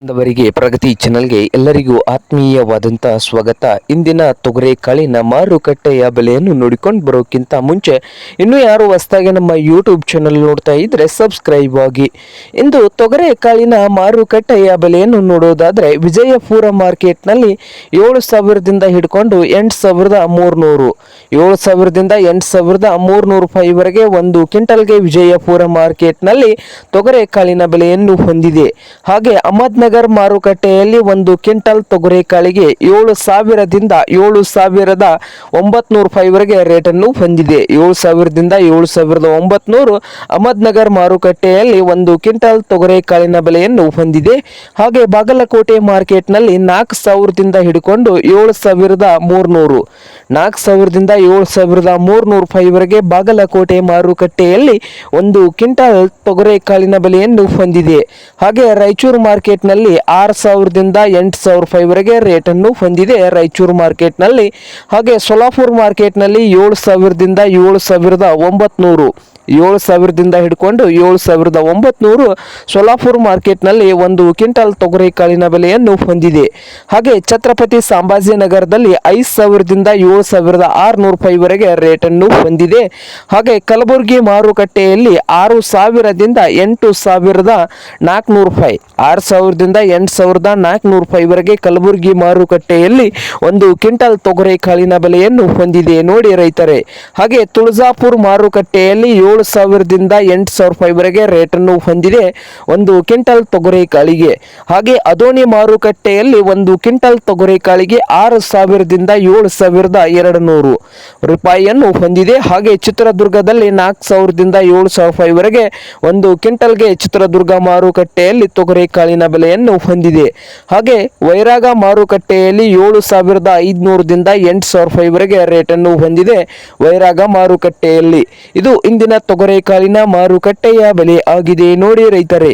ಅವರಿಗೆ ಪ್ರಗತಿ ಚಾನೆಲ್ಗೆ ಎಲ್ಲರಿಗೂ ಆತ್ಮೀಯವಾದಂತಹ ಸ್ವಾಗತ. ಇಂದಿನ ತೊಗರೆ ಕಾಳಿನ ಮಾರುಕಟ್ಟೆಯ ಬೆಲೆಯನ್ನು ನೋಡಿಕೊಂಡು ಬರೋಕ್ಕಿಂತ ಮುಂಚೆ ಇನ್ನೂ ಯಾರು ಹೊಸದಾಗಿ ನಮ್ಮ ಯೂಟ್ಯೂಬ್ ಚಾನೆಲ್ ನೋಡ್ತಾ ಇದ್ರೆ ಸಬ್ಸ್ಕ್ರೈಬ್ ಆಗಿ. ಇಂದು ತೊಗರೆ ಕಾಳಿನ ಮಾರುಕಟ್ಟೆಯ ಬೆಲೆಯನ್ನು ನೋಡೋದಾದ್ರೆ ವಿಜಯಪುರ ಮಾರ್ಕೆಟ್ನಲ್ಲಿ 7,000ದಿಂದ ಹಿಡ್ಕೊಂಡು 8,300 7,000ದಿಂದ 8,300 ರೂಪಾಯಿವರೆಗೆ ಒಂದು ಕ್ವಿಂಟಲ್ಗೆ ವಿಜಯಪುರ ಮಾರ್ಕೆಟ್ನಲ್ಲಿ ತೊಗರೆ ಕಾಳಿನ ಬೆಲೆಯನ್ನು ಹೊಂದಿದೆ. ಹಾಗೆ ಅಹಮದ್ನಗರ ಮಾರುಕಟ್ಟೆಯಲ್ಲಿ ಒಂದು ಕ್ವಿಂಟಲ್ ತೊಗರೆಕಾಳಿಗೆ 7,000ದಿಂದ 7,900 ರೂಪಾಯಿವರೆಗೆ ರೇಟನ್ನು ಹೊಂದಿದೆ. 7,000ದಿಂದ 7,900 ಅಹಮದ್ನಗರ್ ಮಾರುಕಟ್ಟೆಯಲ್ಲಿ ಒಂದು ಕ್ವಿಂಟಲ್ ತೊಗರೆಕಾಳಿನ ಬೆಲೆಯನ್ನು ಹೊಂದಿದೆ. ಹಾಗೆ ಬಾಗಲಕೋಟೆ ಮಾರ್ಕೆಟ್ನಲ್ಲಿ 4,000ದಿಂದ ಹಿಡಿಕೊಂಡು 7,300 4,000ದಿಂದ 7,300 ರೂಪಾಯಿವರೆಗೆ ಬಾಗಲಕೋಟೆ ಮಾರುಕಟ್ಟೆಯಲ್ಲಿ ಒಂದು ಕ್ವಿಂಟಲ್ ತೊಗರೆಕಾಳಿನ ಬೆಲೆಯನ್ನು ಹೊಂದಿದೆ. ಹಾಗೆ ರಾಯಚೂರು ಮಾರ್ಕೆಟ್ನಲ್ಲಿ 6,000ದಿಂದ 8,000 ರೂಪಾಯಿವರೆಗೆ ರೇಟನ್ನು ಹೊಂದಿದೆ ರಾಯಚೂರು ಮಾರ್ಕೆಟ್ನಲ್ಲಿ. ಹಾಗೆ ಸೋಲಾಪುರ ಮಾರ್ಕೆಟ್ನಲ್ಲಿ 7,000ದಿಂದ 7,900 7,000ದಿಂದ ಹಿಡ್ಕೊಂಡು 7,900 ಸೋಲಾಪುರ ಮಾರ್ಕೆಟ್ನಲ್ಲಿ ಒಂದು ಕ್ವಿಂಟಲ್ ತೊಗರೆಕಾಳಿನ ಬೆಲೆಯನ್ನು ಹೊಂದಿದೆ. ಹಾಗೆ ಛತ್ರಪತಿ ಸಂಭಾಜಿನಗರದಲ್ಲಿ 5,000ದಿಂದ 7,600 ರೂಪಾಯಿವರೆಗೆ ರೇಟನ್ನು ಹೊಂದಿದೆ. ಹಾಗೆ ಕಲಬುರಗಿ ಮಾರುಕಟ್ಟೆಯಲ್ಲಿ 6,000ದಿಂದ 8,400 ರೂಪಾಯಿ 6,000ದಿಂದ 8,400 ರೂಪಾಯಿವರೆಗೆ ಕಲಬುರಗಿ ಮಾರುಕಟ್ಟೆಯಲ್ಲಿ ಒಂದು ಕ್ವಿಂಟಲ್ ತೊಗರೆಕಾಳಿನ ಬೆಲೆಯನ್ನು ಹೊಂದಿದೆ ನೋಡಿ ರೈತರೇ. ಹಾಗೆ ತುಳಜಾಪುರ ಮಾರುಕಟ್ಟೆಯಲ್ಲಿ 7,000ದಿಂದ 8,000 ರೂಪಾಯಿವರೆಗೆ ರೇಟನ್ನು ಹೊಂದಿದೆ ಒಂದು ಕ್ವಿಂಟಲ್ ತೊಗರೆಕಾಳಿಗೆ. ಹಾಗೆ ಅದೋನಿ ಮಾರುಕಟ್ಟೆಯಲ್ಲಿ ಒಂದು ಕ್ವಿಂಟಲ್ ತೊಗರೆಕಾಳಿಗೆ 6,000ದಿಂದ 7,200 ರೂಪಾಯಿಯನ್ನು ಹೊಂದಿದೆ. ಹಾಗೆ ಚಿತ್ರದುರ್ಗದಲ್ಲಿ 4,000ದಿಂದ 7,000 ರೂಪಾಯಿವರೆಗೆ ಒಂದು ಕ್ವಿಂಟಲ್ಗೆ ಚಿತ್ರದುರ್ಗ ಮಾರುಕಟ್ಟೆಯಲ್ಲಿ ತೊಗರೆಕಾಳಿನ ಬೆಲೆಯನ್ನು ಹೊಂದಿದೆ. ಹಾಗೆ ವೈರಾಗ ಮಾರುಕಟ್ಟೆಯಲ್ಲಿ 7,500ದಿಂದ 8,000 ರೂಪಾಯಿವರೆಗೆ ರೇಟನ್ನು ಹೊಂದಿದೆ ವೈರಾಗ ಮಾರುಕಟ್ಟೆಯಲ್ಲಿ. ಇದು ಇಂದಿನ ತೊಗರೆಕಾಳಿನ ಮಾರುಕಟ್ಟೆಯ ಬೆಲೆ ಆಗಿದೆ ನೋಡಿ ರೈತರೇ.